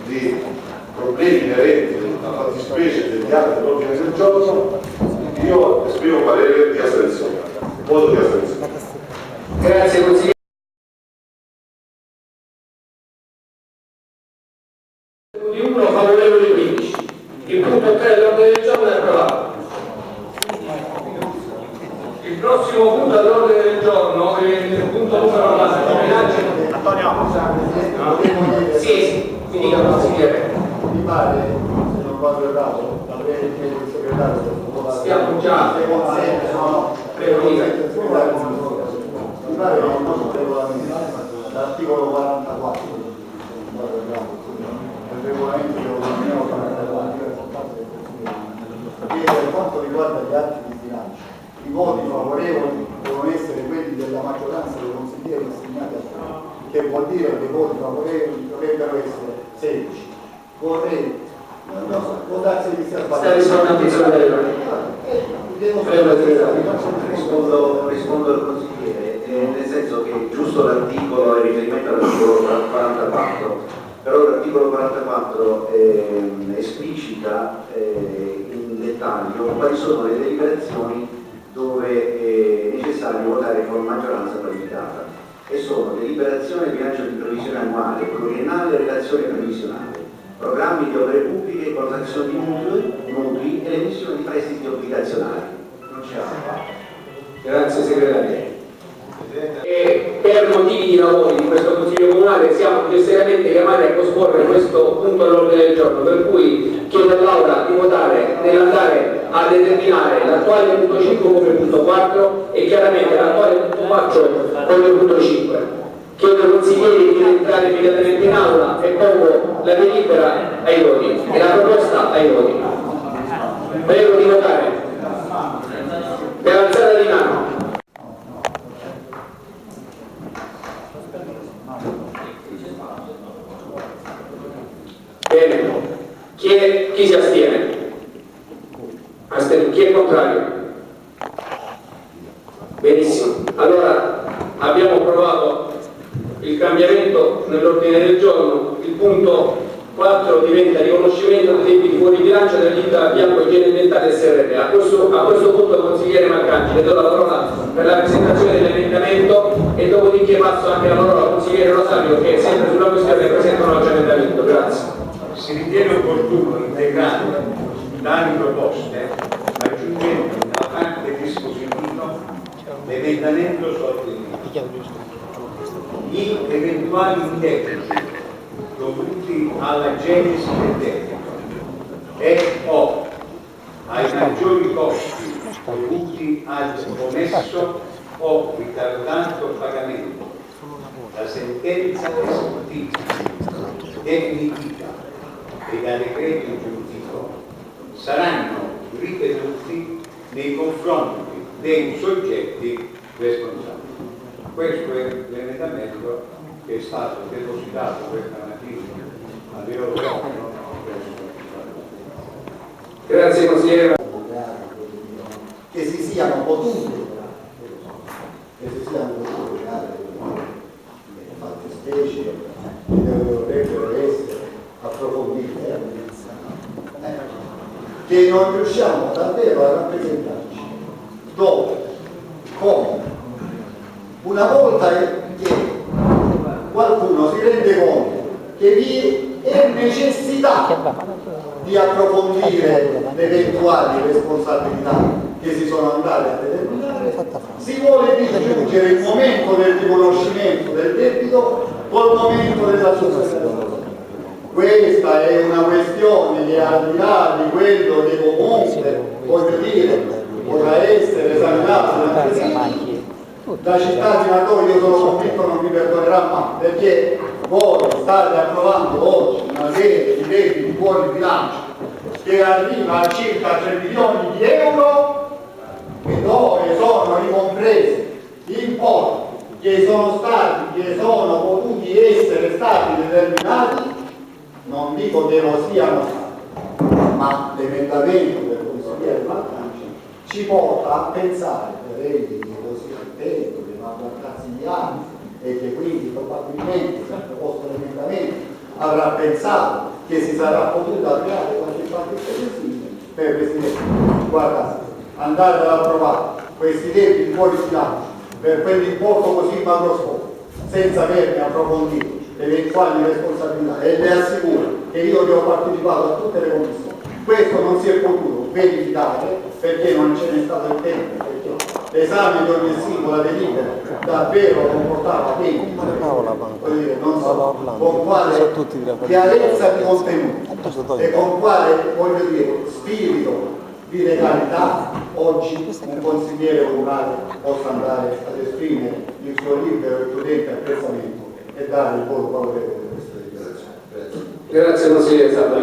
di problemi inerenti alla fattispecie degli atti dell'ordine del giorno, io esprimo parere di astensione, voto di astensione. Grazie consigliere. Di 1 favorevoli 15. Il punto 3 dell'ordine del giorno è approvato. Il prossimo punto all'ordine del giorno è il punto numero 4. Sì, mi dica consigliere. Mi pare, se non vado errato, l'avrei chiesto il segretario. Stiamo già. Prego, dica. Mi pare che il nostro regolamento, l'articolo 44, del regolamento dell'Unione 44, che per quanto riguarda gli atti di bilancio, i voti favorevoli devono essere quelli della maggioranza dei consiglieri assegnati a voi, che vuol dire che i voti favorevoli dovrebbero essere 16. Vorrei, non so, può darsi che sia sbagliato. Rispondo al consigliere, nel senso che giusto l'articolo è riferimento all'articolo 44, però l'articolo 44 esplicita in dettaglio quali sono le deliberazioni dove è necessario votare con maggioranza qualificata, e sono deliberazione del bilancio di previsione annuale, pluriennale e relazione previsionale, programmi di opere pubbliche, contrazioni di mutui e l'emissione di prestiti obbligazionali. Non c'è altro. Grazie segretario. Per motivi di lavori di questo Consiglio Comunale siamo necessariamente chiamati a posporre questo punto all'ordine del giorno, per cui chiedo all'Aula di votare nell'andare a determinare l'attuale punto 5 come punto 4 e chiaramente l'attuale punto 4 come punto 5. Chiedo ai consiglieri di entrare immediatamente in aula e pongo la delibera ai voti e la proposta ai voti. Prego di votare. Per alzata di mano. Bene. Chi si astiene? Chi è contrario? Benissimo. Allora abbiamo approvato il cambiamento nell'ordine del giorno. Il punto 4 diventa riconoscimento dei debiti fuori bilancio della ditta Bianco Igiene Ambientale SRL. A questo punto, consigliere Marcangi, le do la parola per la presentazione dell'emendamento e dopodiché passo anche la parola al consigliere Rosario, che sempre sulla questione presenta un altro emendamento. Grazie. Si ritiene opportuno integrare tali proposte aggiungendo nella parte dispositiva l'emendamento sottolineato. Gli eventuali debiti dovuti alla genesi del debito e o ai maggiori costi dovuti al omesso o ritardato pagamento, la sentenza esecutiva definitiva e da decreto giuntivo saranno ripetuti nei confronti dei soggetti responsabili. Questo è l'emendamento che è stato depositato questa mattina alle ore 8. Grazie consigliere. Che si siano potuti creare fattispecie che dovrebbero essere approfondite, che non riusciamo davvero a rappresentarci dove, come, una volta che qualcuno si rende conto che vi è necessità di approfondire le eventuali responsabilità che si sono andate a determinare, si vuole disgiungere il momento del riconoscimento del debito col momento della sospensione. Questa è una questione che al di là di quello che comunque, voglio dire, potrà essere esaminata da cittadini, io sono convinto non mi perdonerà mai, perché voi state approvando oggi una serie di debiti fuori bilancio che arriva a circa 3 milioni di euro e dove sono ricompresi importi che sono potuti essere stati determinati, non dico che lo siano stati, ma l'emendamento del consigliere Marcangi ci porta a pensare, per egli che così attento, che va a guardarsi gli anni e che quindi probabilmente si è proposto l'emendamento avrà pensato che si sarà potuta creare qualche partito per Presidente. Guarda, andare ad approvare questi debiti fuori bilancio per quell'importo così macroscopico, senza averne approfondito le eventuali responsabilità, e le assicuro che io che ho partecipato a tutte le commissioni, questo non si è potuto verificare perché non ce n'è stato il tempo, perché l'esame di ogni singola delibera davvero comportava tempi, non so con quale chiarezza di contenuto e con quale, voglio dire, spirito di legalità oggi un consigliere comunale possa andare ad esprimere il suo libero e prudente apprezzamento e dare il voto favorevole a questa dichiarazione. Grazie consigliere Zanda.